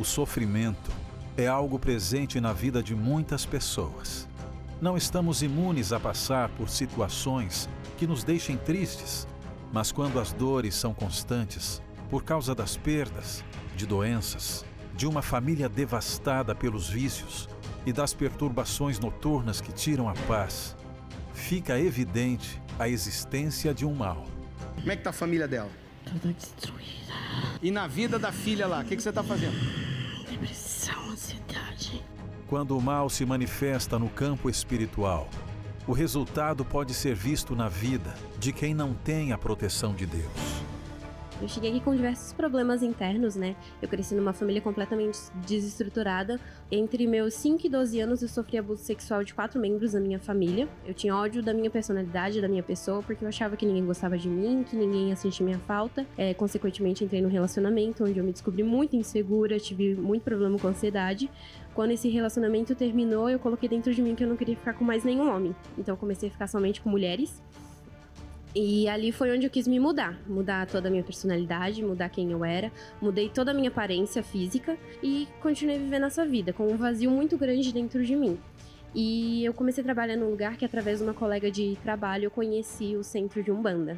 O sofrimento é algo presente na vida de muitas pessoas. Não estamos imunes a passar por situações que nos deixem tristes, mas quando as dores são constantes, por causa das perdas, de doenças, de uma família devastada pelos vícios e das perturbações noturnas que tiram a paz, fica evidente a existência de um mal. Como é que tá a família dela? Toda destruída. E na vida da filha lá, o que você está fazendo? Depressão, ansiedade. Quando o mal se manifesta no campo espiritual, o resultado pode ser visto na vida de quem não tem a proteção de Deus. Eu cheguei aqui com diversos problemas internos, né? Eu cresci numa família completamente desestruturada. Entre meus 5 e 12 anos, eu sofri abuso sexual de 4 membros da minha família. Eu tinha ódio da minha personalidade, da minha pessoa, porque eu achava que ninguém gostava de mim, que ninguém ia sentir minha falta. Consequentemente, entrei num relacionamento onde eu me descobri muito insegura, tive muito problema com ansiedade. Quando esse relacionamento terminou, eu coloquei dentro de mim que eu não queria ficar com mais nenhum homem. Então, eu comecei a ficar somente com mulheres. E ali foi onde eu quis me mudar toda a minha personalidade, mudar quem eu era, mudei toda a minha aparência física e continuei vivendo essa vida com um vazio muito grande dentro de mim. E eu comecei a trabalhar num lugar que, através de uma colega de trabalho, eu conheci o centro de Umbanda.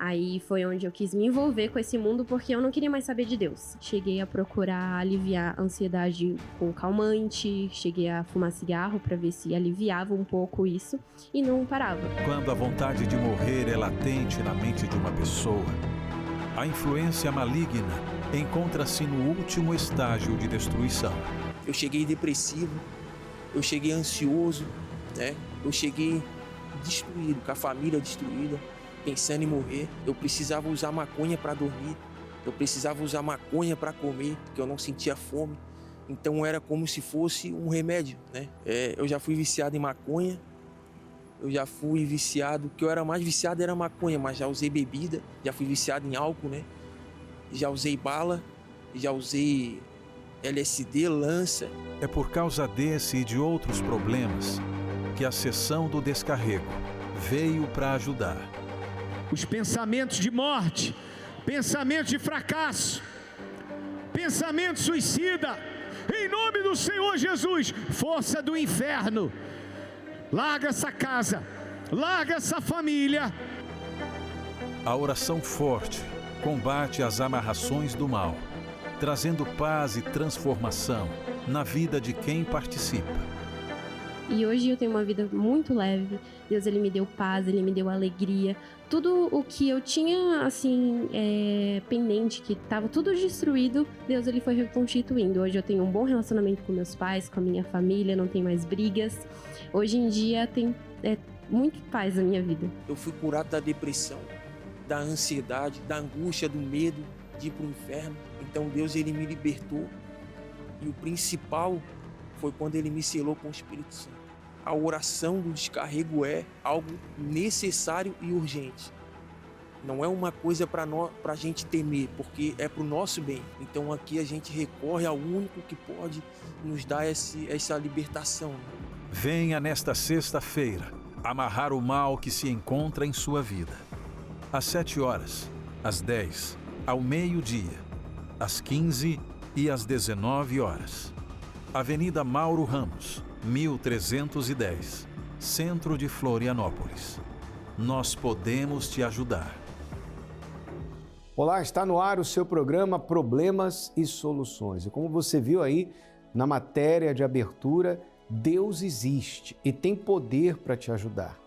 Aí foi onde eu quis me envolver com esse mundo porque eu não queria mais saber de Deus. Cheguei a procurar aliviar a ansiedade com calmante, cheguei a fumar cigarro para ver se aliviava um pouco isso e não parava. Quando a vontade de morrer é latente na mente de uma pessoa, a influência maligna encontra-se no último estágio de destruição. Eu cheguei depressivo, eu cheguei ansioso, né? Eu cheguei destruído, com a família destruída, pensando em morrer. Eu precisava usar maconha para dormir, eu precisava usar maconha para comer, porque eu não sentia fome. Então era como se fosse um remédio, né? Eu já fui viciado em maconha, eu já fui viciado, o que eu era mais viciado era maconha, mas já usei bebida, já fui viciado em álcool, né? Já usei bala, já usei LSD, lança. É por causa desse e de outros problemas que a sessão do descarrego veio para ajudar. Os pensamentos de morte, pensamentos de fracasso, pensamento suicida, em nome do Senhor Jesus, força do inferno, larga essa casa, larga essa família. A oração forte combate as amarrações do mal, trazendo paz e transformação na vida de quem participa. E hoje eu tenho uma vida muito leve. Deus, Ele me deu paz, Ele me deu alegria. Tudo o que eu tinha, assim, pendente, que estava tudo destruído, Deus, Ele foi reconstituindo. Hoje eu tenho um bom relacionamento com meus pais, com a minha família, não tem mais brigas. Hoje em dia tem muito paz na minha vida. Eu fui curado da depressão, da ansiedade, da angústia, do medo de ir para o inferno. Então Deus, Ele me libertou. E o principal foi quando Ele me selou com o Espírito Santo. A oração do descarrego é algo necessário e urgente. Não é uma coisa para a gente temer, porque é para o nosso bem. Então aqui a gente recorre ao único que pode nos dar essa libertação. Venha nesta sexta-feira amarrar o mal que se encontra em sua vida. Às 7 horas, às 10, ao meio-dia, às 15 e às 19 horas. Avenida Mauro Ramos, 1310, Centro de Florianópolis. Nós podemos te ajudar. Olá, está no ar o seu programa Problemas e Soluções. E como você viu aí na matéria de abertura, Deus existe e tem poder para te ajudar,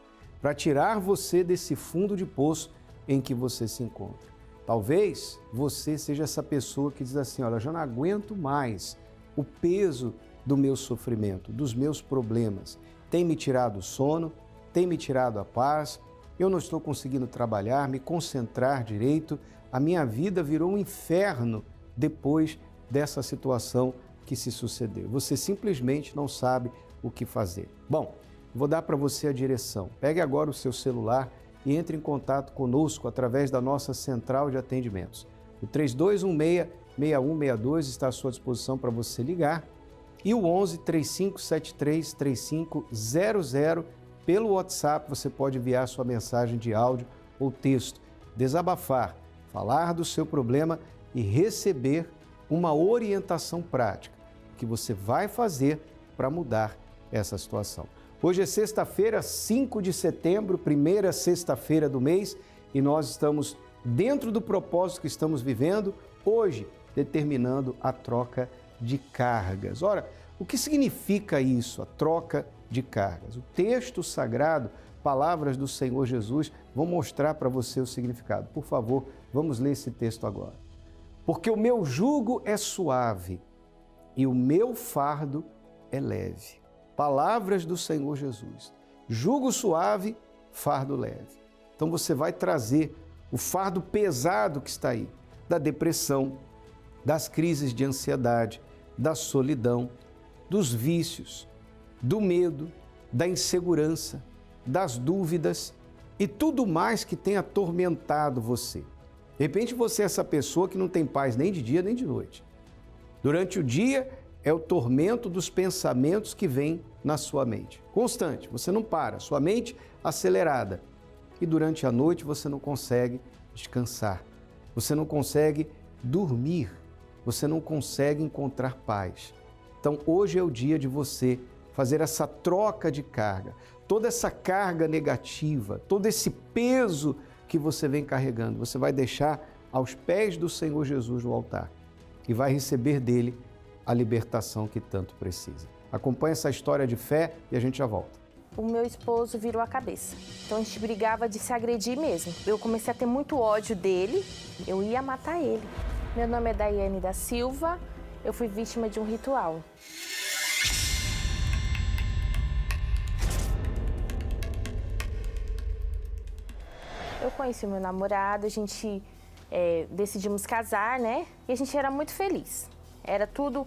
para tirar você desse fundo de poço em que você se encontra. Talvez você seja essa pessoa que diz assim, olha, eu já não aguento mais o peso do meu sofrimento, dos meus problemas. Tem me tirado o sono, tem me tirado a paz, eu não estou conseguindo trabalhar, me concentrar direito, a minha vida virou um inferno depois dessa situação que se sucedeu. Você simplesmente não sabe o que fazer. Bom, vou dar para você a direção. Pegue agora o seu celular e entre em contato conosco através da nossa central de atendimentos. O 3216-6162 está à sua disposição para você ligar e o 11-3573-3500 pelo WhatsApp você pode enviar sua mensagem de áudio ou texto, desabafar, falar do seu problema e receber uma orientação prática que você vai fazer para mudar essa situação. Hoje é sexta-feira, 5 de setembro, primeira sexta-feira do mês, e nós estamos dentro do propósito que estamos vivendo, hoje determinando a troca de cargas. Ora, o que significa isso, a troca de cargas? O texto sagrado, palavras do Senhor Jesus, vão mostrar para você o significado. Por favor, vamos ler esse texto agora. Porque o meu jugo é suave e o meu fardo é leve. Palavras do Senhor Jesus. Jugo suave, fardo leve. Então você vai trazer o fardo pesado que está aí, da depressão, das crises de ansiedade, da solidão, dos vícios, do medo, da insegurança, das dúvidas e tudo mais que tem atormentado você. De repente você é essa pessoa que não tem paz nem de dia nem de noite. Durante o dia é o tormento dos pensamentos que vem na sua mente. Constante, você não para, sua mente acelerada. E durante a noite você não consegue descansar, você não consegue dormir, você não consegue encontrar paz. Então hoje é o dia de você fazer essa troca de carga. Toda essa carga negativa, todo esse peso que você vem carregando, você vai deixar aos pés do Senhor Jesus no altar e vai receber dele a libertação que tanto precisa. Acompanhe essa história de fé e a gente já volta. O meu esposo virou a cabeça. Então a gente brigava de se agredir mesmo. Eu comecei a ter muito ódio dele, eu ia matar ele. Meu nome é Daiane da Silva, eu fui vítima de um ritual. Eu conheci o meu namorado, a gente decidimos casar, né? E a gente era muito feliz. Era tudo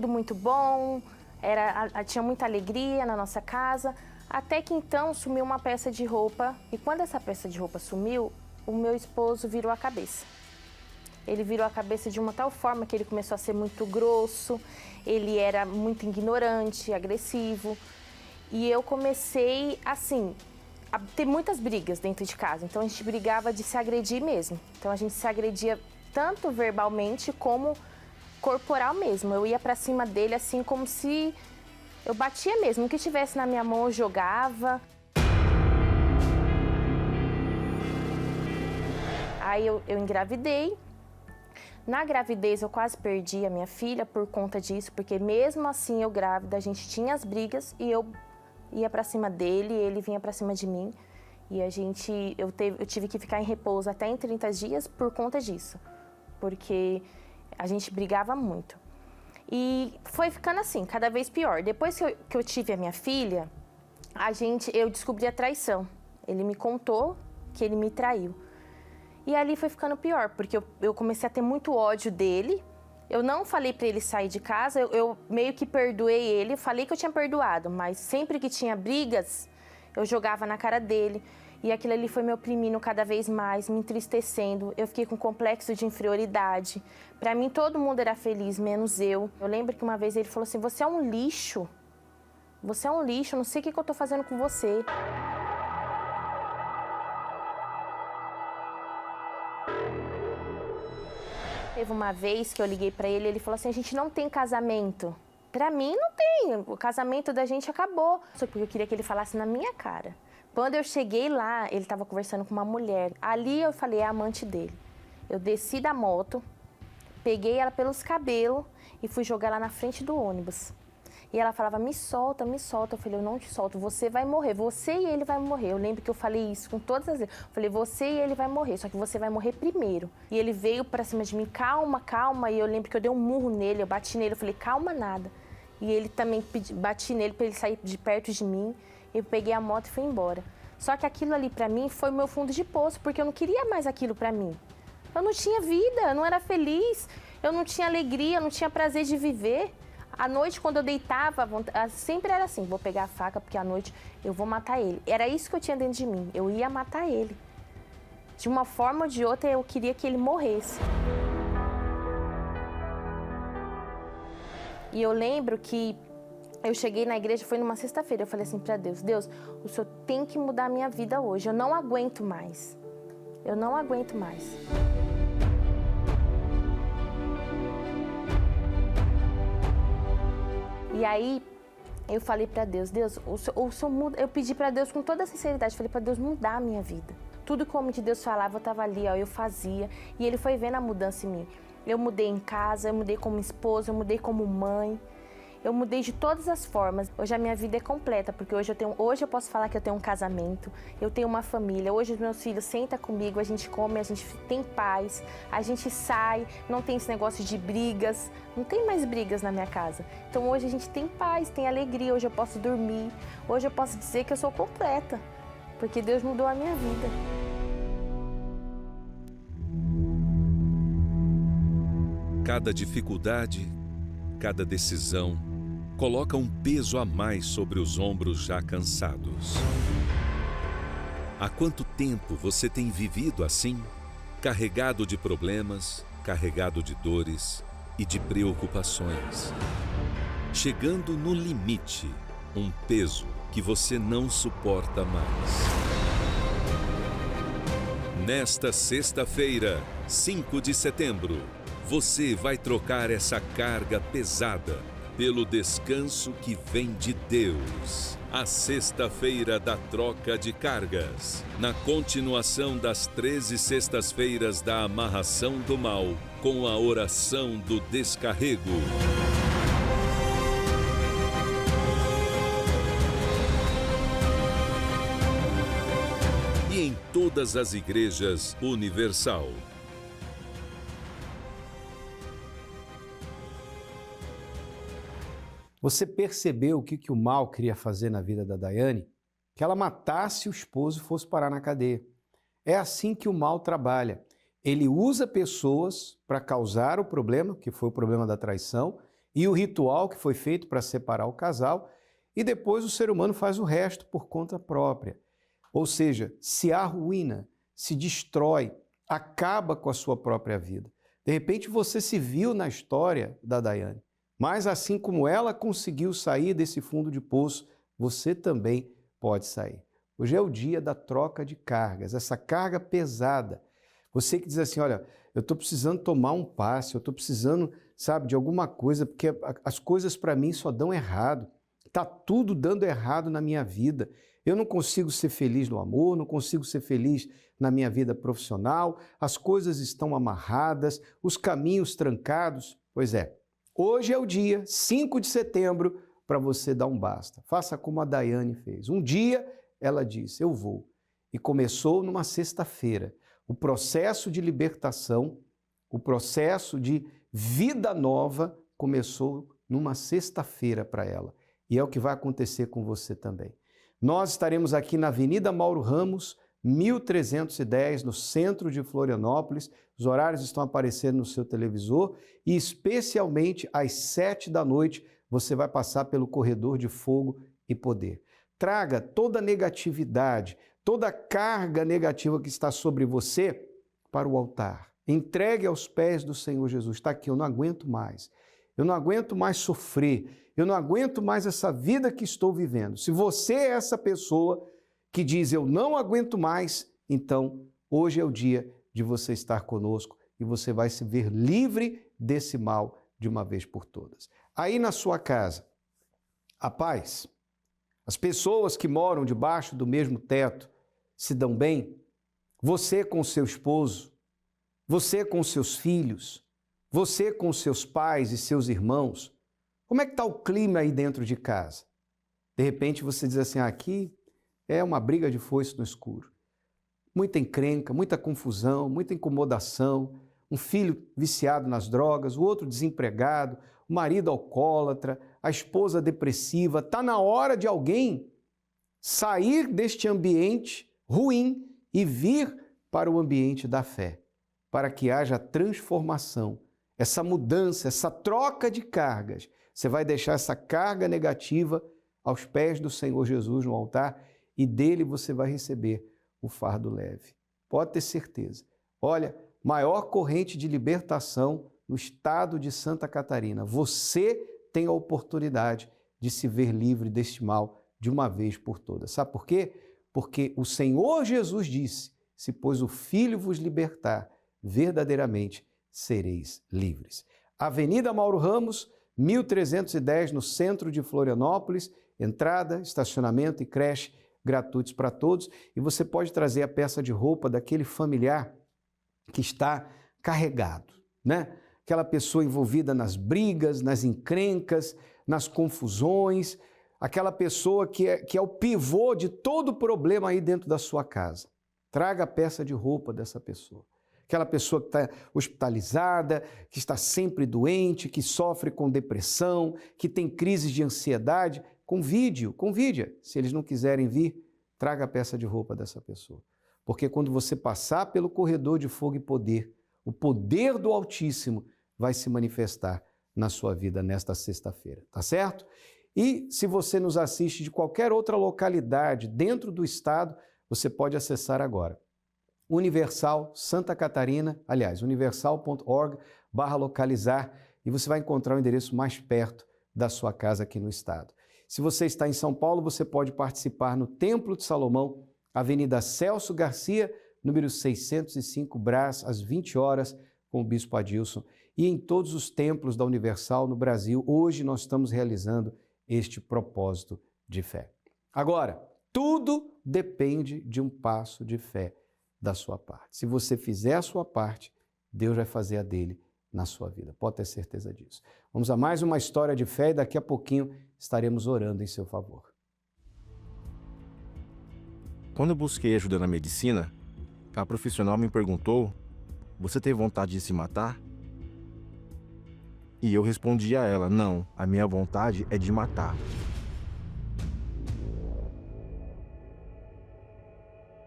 muito bom, tinha muita alegria na nossa casa. Até que então sumiu uma peça de roupa. E quando essa peça de roupa sumiu, o meu esposo virou a cabeça. Ele virou a cabeça de uma tal forma que ele começou a ser muito grosso, ele era muito ignorante, agressivo. E eu comecei, assim, a ter muitas brigas dentro de casa. Então a gente brigava de se agredir mesmo. Então a gente se agredia tanto verbalmente como corporal mesmo. Eu ia pra cima dele assim como se eu batia mesmo. O que tivesse na minha mão eu jogava. Aí eu engravidei. Na gravidez eu quase perdi a minha filha por conta disso, porque mesmo assim eu grávida, a gente tinha as brigas e eu ia pra cima dele, ele vinha pra cima de mim. E eu tive que ficar em repouso até em 30 dias por conta disso, porque a gente brigava muito. E foi ficando assim, cada vez pior. Depois que eu tive a minha filha, eu descobri a traição. Ele me contou que ele me traiu. E ali foi ficando pior, porque eu comecei a ter muito ódio dele. Eu não falei pra ele sair de casa, eu meio que perdoei ele, falei que eu tinha perdoado, mas sempre que tinha brigas, eu jogava na cara dele. E aquilo ali foi me oprimindo cada vez mais, me entristecendo. Eu fiquei com complexo de inferioridade. Pra mim, todo mundo era feliz, menos eu. Eu lembro que uma vez ele falou assim, você é um lixo. Você é um lixo, eu não sei o que eu tô fazendo com você. Teve uma vez que eu liguei pra ele, ele falou assim, a gente não tem casamento. Pra mim, não tem. O casamento da gente acabou. Só porque eu queria que ele falasse na minha cara. Quando eu cheguei lá, ele estava conversando com uma mulher. Ali eu falei, é a amante dele. Eu desci da moto, peguei ela pelos cabelos e fui jogar ela na frente do ônibus. E ela falava, me solta, me solta. Eu falei, eu não te solto, você vai morrer, você e ele vai morrer. Eu lembro que eu falei isso com todas as vezes. Eu falei, você e ele vai morrer, só que você vai morrer primeiro. E ele veio pra cima de mim, calma, calma. E eu lembro que eu dei um murro nele, eu bati nele, eu falei, calma nada. E ele também, bati nele pra ele sair de perto de mim. Eu peguei a moto e fui embora. Só que aquilo ali pra mim foi o meu fundo de poço, porque eu não queria mais aquilo pra mim. Eu não tinha vida, eu não era feliz, eu não tinha alegria, eu não tinha prazer de viver. À noite, quando eu deitava, sempre era assim, vou pegar a faca porque à noite eu vou matar ele. Era isso que eu tinha dentro de mim, eu ia matar ele. De uma forma ou de outra, eu queria que ele morresse. E eu lembro que eu cheguei na igreja, foi numa sexta-feira, eu falei assim pra Deus, Deus, o Senhor tem que mudar a minha vida hoje, eu não aguento mais. Eu não aguento mais. E aí eu falei para Deus, o Senhor muda. Eu pedi para Deus com toda a sinceridade, falei para Deus mudar a minha vida. Tudo que o homem de Deus falava, eu estava ali, ó, eu fazia. E Ele foi vendo a mudança em mim. Eu mudei em casa, eu mudei como esposa, eu mudei como mãe. Eu mudei de todas as formas. Hoje a minha vida é completa, porque hoje eu posso falar que eu tenho um casamento, eu tenho uma família. Hoje os meus filhos sentam comigo, a gente come, a gente tem paz, a gente sai, não tem esse negócio de brigas, não tem mais brigas na minha casa. Então hoje a gente tem paz, tem alegria, hoje eu posso dormir, hoje eu posso dizer que eu sou completa, porque Deus mudou a minha vida. Cada dificuldade, cada decisão, coloca um peso a mais sobre os ombros já cansados. Há quanto tempo você tem vivido assim? Carregado de problemas, carregado de dores e de preocupações. Chegando no limite, um peso que você não suporta mais. Nesta sexta-feira, 5 de setembro, você vai trocar essa carga pesada pelo descanso que vem de Deus. A sexta-feira da troca de cargas, na continuação das 13 sextas-feiras da amarração do mal, com a oração do descarrego. E em todas as igrejas Universal. Você percebeu o que o mal queria fazer na vida da Daiane? Que ela matasse o esposo e fosse parar na cadeia. É assim que o mal trabalha. Ele usa pessoas para causar o problema, que foi o problema da traição, e o ritual que foi feito para separar o casal, e depois o ser humano faz o resto por conta própria. Ou seja, se arruína, se destrói, acaba com a sua própria vida. De repente você se viu na história da Daiane. Mas assim como ela conseguiu sair desse fundo de poço, você também pode sair. Hoje é o dia da troca de cargas, essa carga pesada. Você que diz assim, olha, eu estou precisando tomar um passe, eu estou precisando, sabe, de alguma coisa, porque as coisas para mim só dão errado. Está tudo dando errado na minha vida. Eu não consigo ser feliz no amor, não consigo ser feliz na minha vida profissional, as coisas estão amarradas, os caminhos trancados. Pois é. Hoje é o dia, 5 de setembro, para você dar um basta. Faça como a Daiane fez. Um dia ela disse, eu vou. E começou numa sexta-feira. O processo de libertação, o processo de vida nova começou numa sexta-feira para ela. E é o que vai acontecer com você também. Nós estaremos aqui na Avenida Mauro Ramos, 1310, no centro de Florianópolis. Os horários estão aparecendo no seu televisor e especialmente às 7 da noite você vai passar pelo corredor de fogo e poder. Traga toda a negatividade, toda a carga negativa que está sobre você para o altar. Entregue aos pés do Senhor Jesus. Está aqui, eu não aguento mais. Eu não aguento mais sofrer. Eu não aguento mais essa vida que estou vivendo. Se você é essa pessoa que diz, eu não aguento mais, então hoje é o dia de você estar conosco e você vai se ver livre desse mal de uma vez por todas. Aí na sua casa, a paz, as pessoas que moram debaixo do mesmo teto se dão bem, você com seu esposo, você com seus filhos, você com seus pais e seus irmãos, como é que está o clima aí dentro de casa? De repente você diz assim, aqui é uma briga de foice no escuro. Muita encrenca, muita confusão, muita incomodação, um filho viciado nas drogas, o outro desempregado, o marido alcoólatra, a esposa depressiva. Está na hora de alguém sair deste ambiente ruim e vir para o ambiente da fé, para que haja transformação, essa mudança, essa troca de cargas. Você vai deixar essa carga negativa aos pés do Senhor Jesus no altar e dele você vai receber o fardo leve. Pode ter certeza. Olha, maior corrente de libertação no estado de Santa Catarina. Você tem a oportunidade de se ver livre deste mal de uma vez por todas. Sabe por quê? Porque o Senhor Jesus disse, se pois o Filho vos libertar, verdadeiramente sereis livres. Avenida Mauro Ramos, 1310 no centro de Florianópolis, entrada, estacionamento e creche gratuitos para todos. E você pode trazer a peça de roupa daquele familiar que está carregado, né? Aquela pessoa envolvida nas brigas, nas encrencas, nas confusões, aquela pessoa que é o pivô de todo o problema aí dentro da sua casa. Traga a peça de roupa dessa pessoa. Aquela pessoa que está hospitalizada, que está sempre doente, que sofre com depressão, que tem crises de ansiedade, convide-a. Se eles não quiserem vir, traga a peça de roupa dessa pessoa. Porque quando você passar pelo corredor de fogo e poder, o poder do Altíssimo vai se manifestar na sua vida nesta sexta-feira, tá certo? E se você nos assiste de qualquer outra localidade dentro do estado, você pode acessar agora. Universal Santa Catarina, aliás, universal.org/localizar, e você vai encontrar o endereço mais perto da sua casa aqui no estado. Se você está em São Paulo, você pode participar no Templo de Salomão, Avenida Celso Garcia, número 605, Brás, às 20 horas, com o Bispo Adilson. E em todos os templos da Universal no Brasil, hoje nós estamos realizando este propósito de fé. Agora, tudo depende de um passo de fé da sua parte. Se você fizer a sua parte, Deus vai fazer a dele na sua vida. Pode ter certeza disso. Vamos a mais uma história de fé e daqui a pouquinho estaremos orando em seu favor. Quando eu busquei ajuda na medicina, a profissional me perguntou: "Você tem vontade de se matar?" E eu respondi a ela: "Não, a minha vontade é de matar."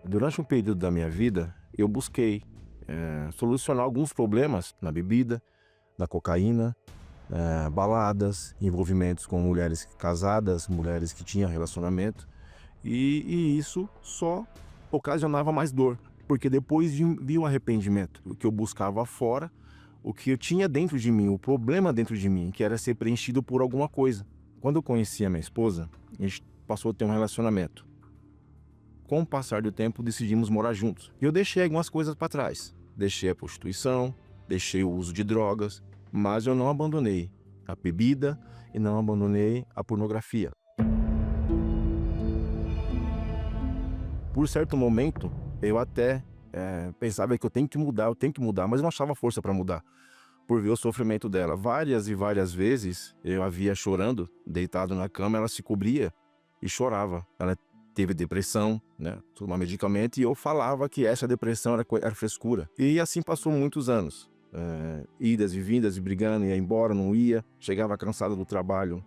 Durante um período da minha vida, eu busquei solucionar alguns problemas na bebida, na cocaína, baladas, envolvimentos com mulheres casadas, mulheres que tinham relacionamento. E isso só ocasionava mais dor, porque depois vinha o arrependimento. O que eu buscava fora, o que eu tinha dentro de mim, o problema dentro de mim, que era ser preenchido por alguma coisa. Quando eu conheci a minha esposa, a gente passou a ter um relacionamento. Com o passar do tempo, decidimos morar juntos. E eu deixei algumas coisas para trás. Deixei a prostituição, deixei o uso de drogas, mas eu não abandonei a bebida e não abandonei a pornografia. Por certo momento, eu até pensava que eu tenho que mudar, mas eu não achava força para mudar, por ver o sofrimento dela. Várias e várias vezes eu a via chorando, deitado na cama, ela se cobria e chorava. Ela teve depressão, né? Tomar medicamento, e eu falava que essa depressão era frescura. E assim passou muitos anos. Idas e vindas, e brigando, ia embora, não ia. Chegava cansado do trabalho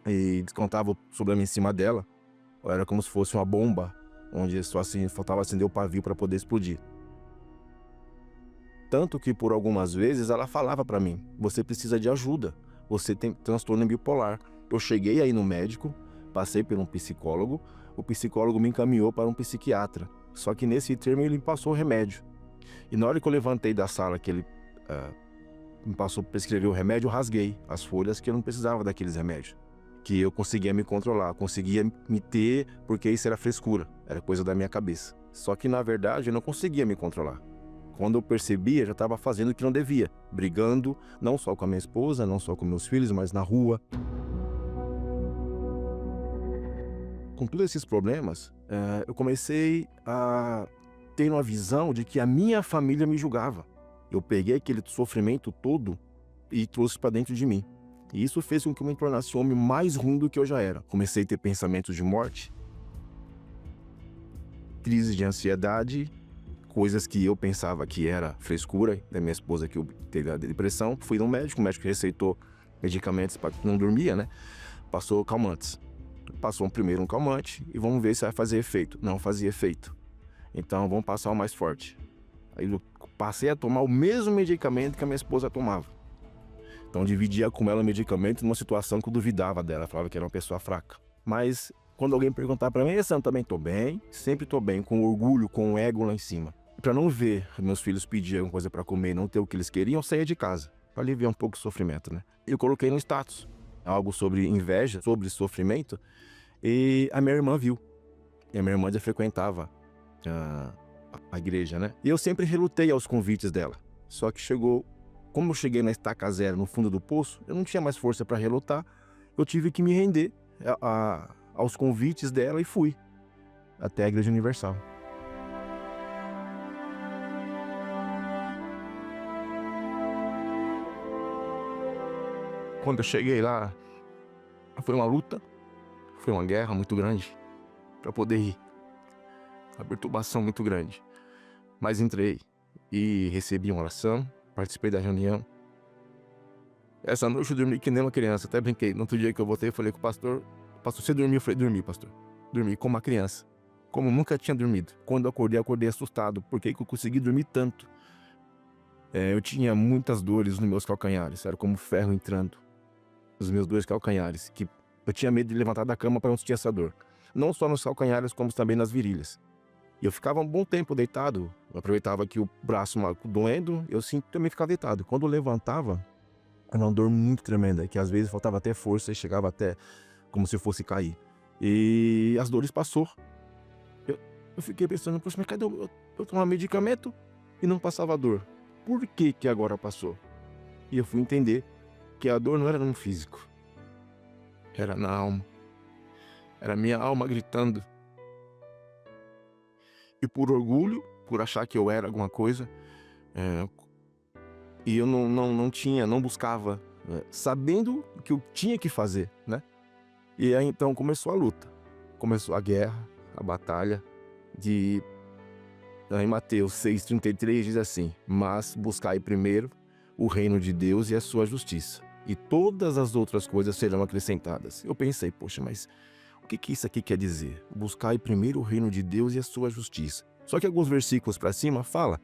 e descontava o problema em cima dela. Era como se fosse uma bomba, onde só assim faltava acender o pavio para poder explodir. Tanto que por algumas vezes ela falava para mim: "Você precisa de ajuda, você tem transtorno bipolar." Eu cheguei aí no médico, passei por um psicólogo, o psicólogo me encaminhou para um psiquiatra. Só que nesse termo ele me passou o remédio. E na hora que eu levantei da sala que ele me passou para prescrever o remédio, eu rasguei as folhas, que eu não precisava daqueles remédios. Que eu conseguia me controlar, conseguia me ter, porque isso era frescura, era coisa da minha cabeça. Só que na verdade eu não conseguia me controlar. Quando eu percebia, já estava fazendo o que não devia, brigando, não só com a minha esposa, não só com meus filhos, mas na rua. Com todos esses problemas, eu comecei a ter uma visão de que a minha família me julgava. Eu peguei aquele sofrimento todo e trouxe para dentro de mim. E isso fez com que eu me tornasse um homem mais ruim do que eu já era. Comecei a ter pensamentos de morte, crise de ansiedade, coisas que eu pensava que era frescura da minha esposa, que teve a depressão. Fui no médico, o médico receitou medicamentos para que não dormia, né? Passou calmantes. Passou primeiro um calmante e vamos ver se vai fazer efeito. Não fazia efeito. Então vamos passar o mais forte. Aí eu passei a tomar o mesmo medicamento que a minha esposa tomava. Então dividia com ela o medicamento numa situação que eu duvidava dela. Falava que era uma pessoa fraca. Mas quando alguém perguntar para mim: "Eu também tô bem", sempre tô bem, com orgulho, com o ego lá em cima. Para não ver meus filhos pedir alguma coisa para comer e não ter o que eles queriam, eu saía de casa, para aliviar um pouco o sofrimento, né? Eu coloquei no status algo sobre inveja, sobre sofrimento, e a minha irmã viu. E a minha irmã já frequentava a igreja, né? E eu sempre relutei aos convites dela. Só que chegou como eu cheguei na estaca zero, no fundo do poço, eu não tinha mais força para relutar. Eu tive que me render aos convites dela e fui até a Igreja Universal. Quando eu cheguei lá, foi uma luta, foi uma guerra muito grande para poder ir. Uma perturbação muito grande. Mas entrei e recebi uma oração, participei da reunião. Essa noite eu dormi que nem uma criança, até brinquei. No outro dia que eu voltei, eu falei com o pastor, você dormiu? Eu falei, dormi, pastor. Dormi como uma criança, como nunca tinha dormido. Quando eu acordei assustado, porque eu consegui dormir tanto. Eu tinha muitas dores nos meus calcanhares, era como ferro entrando nos meus dois calcanhares, que eu tinha medo de levantar da cama para não sentir essa dor. Não só nos calcanhares, como também nas virilhas. E eu ficava um bom tempo deitado, eu aproveitava que o braço doendo, eu também ficava deitado. Quando eu levantava, era uma dor muito tremenda, que às vezes faltava até força e chegava até como se fosse cair. E as dores passou. Eu fiquei pensando, poxa, mas cadê eu tomava medicamento e não passava dor? Por que que agora passou? E eu fui entender que a dor não era no físico, era na alma. Era minha alma gritando. E por orgulho, por achar que eu era alguma coisa, e eu não buscava, sabendo o que eu tinha que fazer, né? E aí então começou a luta, começou a guerra, a batalha. Em Mateus 6,33 diz assim: mas buscai primeiro o reino de Deus e a sua justiça, e todas as outras coisas serão acrescentadas. Eu pensei, poxa, mas o que isso aqui quer dizer? Buscai primeiro o reino de Deus e a sua justiça. Só que alguns versículos para cima fala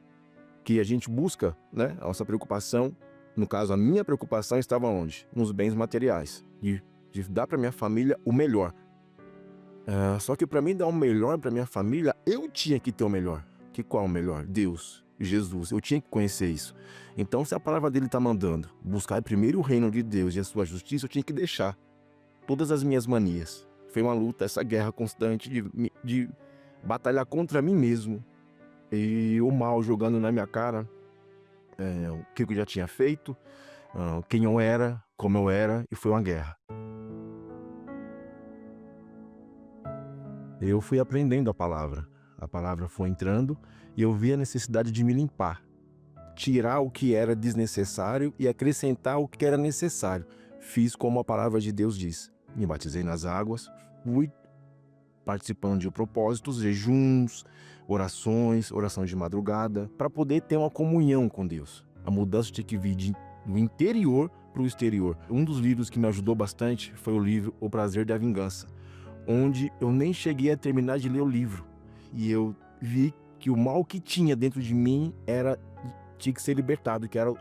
que a gente busca, né, a nossa preocupação, no caso a minha preocupação estava onde? Nos bens materiais, de dar para minha família o melhor. Só que para mim dar o melhor para minha família, eu tinha que ter o melhor. Que qual é o melhor? Deus, Jesus. Eu tinha que conhecer isso. Então, se a palavra dele está mandando buscar primeiro o reino de Deus e a sua justiça, eu tinha que deixar todas as minhas manias. Foi uma luta, essa guerra constante de batalhar contra mim mesmo. E o mal jogando na minha cara o que eu já tinha feito, quem eu era, como eu era, e foi uma guerra. Eu fui aprendendo a palavra foi entrando e eu vi a necessidade de me limpar, tirar o que era desnecessário e acrescentar o que era necessário. Fiz como a palavra de Deus diz, me batizei nas águas, fui participando de propósitos, jejuns, orações de madrugada, para poder ter uma comunhão com Deus. A mudança tinha que vir do interior para o exterior. Um dos livros que me ajudou bastante foi o livro O Prazer da Vingança, onde eu nem cheguei a terminar de ler o livro. E eu vi que o mal que tinha dentro de mim tinha que ser libertado, que era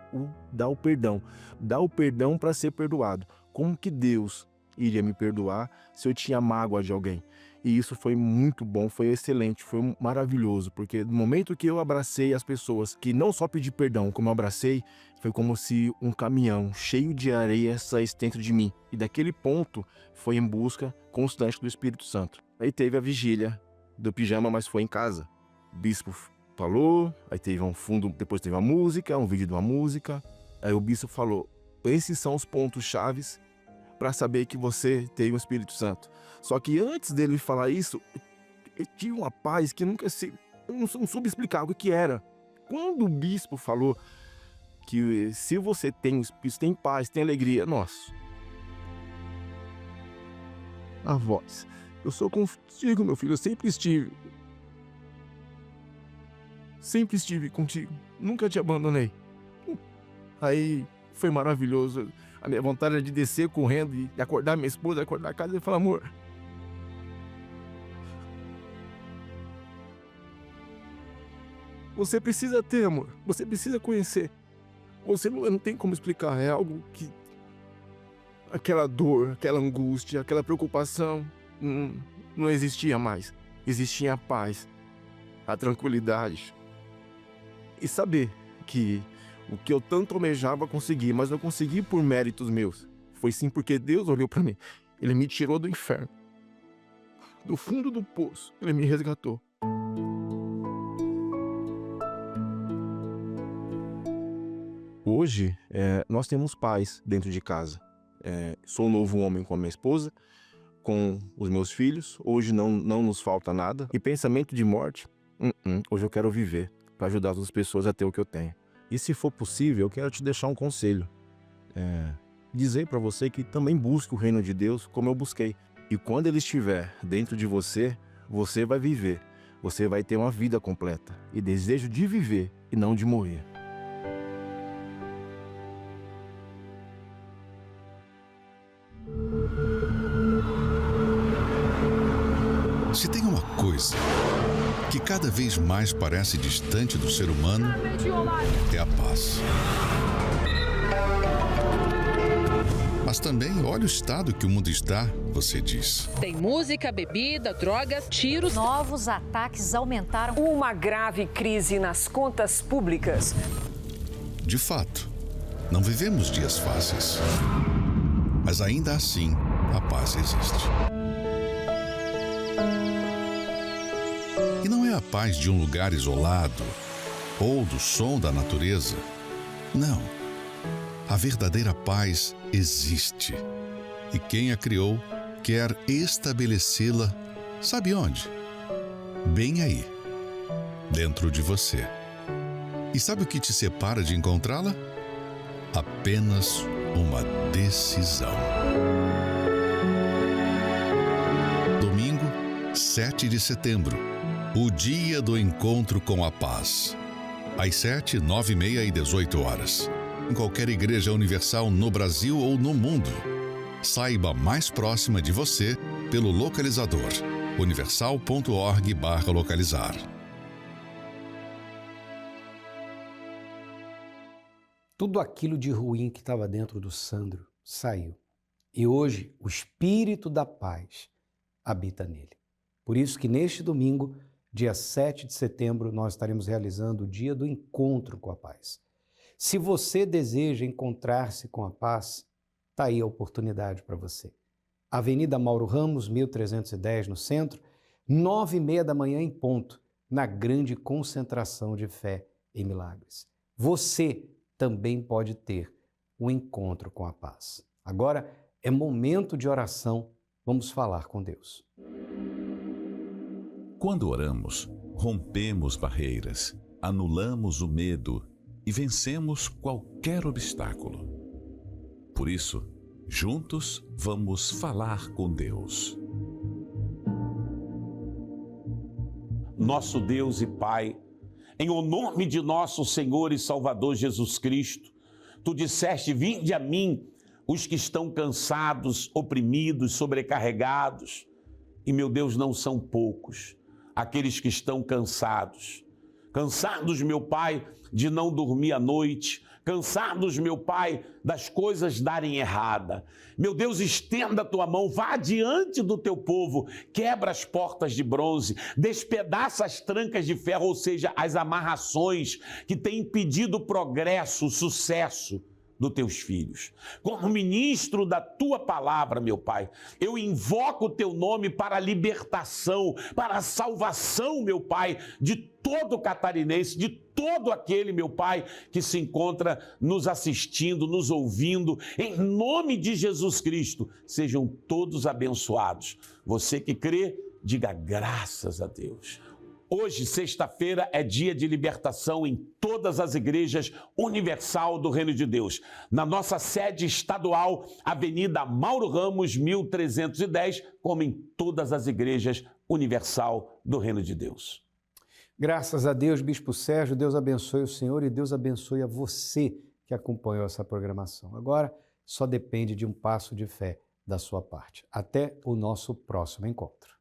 dar o perdão. Dar o perdão para ser perdoado. Como que Deus iria me perdoar se eu tinha mágoa de alguém? E isso foi muito bom, foi excelente, foi maravilhoso, porque no momento que eu abracei as pessoas, que não só pedi perdão, como eu abracei, foi como se um caminhão cheio de areia saísse dentro de mim. E daquele ponto foi em busca constante do Espírito Santo. Aí teve a vigília do pijama, mas foi em casa. O bispo falou, aí teve um fundo, depois teve uma música, um vídeo de uma música. Aí o bispo falou, esses são os pontos chaves para saber que você tem o Espírito Santo. Só que antes dele falar isso, eu tinha uma paz que eu não soube explicar o que era. Quando o bispo falou que se você tem o Espírito, tem paz, tem alegria, nossa. A voz, eu sou contigo, meu filho, eu sempre estive. Sempre estive contigo, nunca te abandonei. Aí foi maravilhoso. A minha vontade era de descer correndo e acordar minha esposa, acordar a casa e falar, amor, você precisa ter, amor. Você precisa conhecer. Você não tem como explicar. É algo que... aquela dor, aquela angústia, aquela preocupação não existia mais. Existia a paz, a tranquilidade. E saber que o que eu tanto almejava consegui, mas não consegui por méritos meus. Foi sim porque Deus olhou para mim. Ele me tirou do inferno. Do fundo do poço. Ele me resgatou. Hoje, nós temos paz dentro de casa. Sou um novo homem com a minha esposa, com os meus filhos. Hoje não nos falta nada. E pensamento de morte, hoje eu quero viver para ajudar as outras pessoas a ter o que eu tenho. E se for possível, eu quero te deixar um conselho. Dizer para você que também busque o reino de Deus como eu busquei. E quando ele estiver dentro de você, você vai viver. Você vai ter uma vida completa e desejo de viver e não de morrer. Se tem uma coisa que cada vez mais parece distante do ser humano, é a paz. Mas também olha o estado que o mundo está, você diz. Tem música, bebida, drogas, tiros. Novos ataques aumentaram. Uma grave crise nas contas públicas. De fato, não vivemos dias fáceis. Mas ainda assim, a paz existe. E não é a paz de um lugar isolado ou do som da natureza. Não. A verdadeira paz existe. E quem a criou quer estabelecê-la, sabe onde? Bem aí, dentro de você. E sabe o que te separa de encontrá-la? Apenas uma decisão. Domingo, 7 de setembro, o dia do encontro com a paz. Às 7, 9h30 e 18 horas. Em qualquer igreja universal no Brasil ou no mundo. Saiba a mais próxima de você pelo localizador universal.org/localizar. Tudo aquilo de ruim que estava dentro do Sandro saiu. E hoje o Espírito da Paz habita nele. Por isso que neste domingo, dia 7 de setembro, nós estaremos realizando o dia do encontro com a paz. Se você deseja encontrar-se com a paz, está aí a oportunidade para você. Avenida Mauro Ramos, 1310, no centro, 9h30 da manhã em ponto, na grande concentração de fé em milagres. Você também pode ter um encontro com a paz. Agora é momento de oração, vamos falar com Deus. Quando oramos, rompemos barreiras, anulamos o medo e vencemos qualquer obstáculo. Por isso, juntos vamos falar com Deus. Nosso Deus e Pai, em o nome de nosso Senhor e Salvador Jesus Cristo, Tu disseste: vinde a mim os que estão cansados, oprimidos, sobrecarregados. E, meu Deus, não são poucos aqueles que estão cansados. Cansados, meu Pai, de não dormir à noite. Cansados, meu Pai, das coisas darem errada. Meu Deus, estenda a Tua mão, vá adiante do Teu povo, quebra as portas de bronze, despedaça as trancas de ferro, ou seja, as amarrações que têm impedido o progresso, o sucesso dos Teus filhos. Como ministro da Tua palavra, meu Pai, eu invoco o Teu nome para a libertação, para a salvação, meu Pai, de todo catarinense, de todo aquele, meu Pai, que se encontra nos assistindo, nos ouvindo. Em nome de Jesus Cristo, sejam todos abençoados. Você que crê, diga graças a Deus. Hoje, sexta-feira, é dia de libertação em todas as igrejas universal do Reino de Deus. Na nossa sede estadual, Avenida Mauro Ramos, 1310, como em todas as igrejas universal do Reino de Deus. Graças a Deus, Bispo Sérgio, Deus abençoe o senhor e Deus abençoe a você que acompanhou essa programação. Agora, só depende de um passo de fé da sua parte. Até o nosso próximo encontro.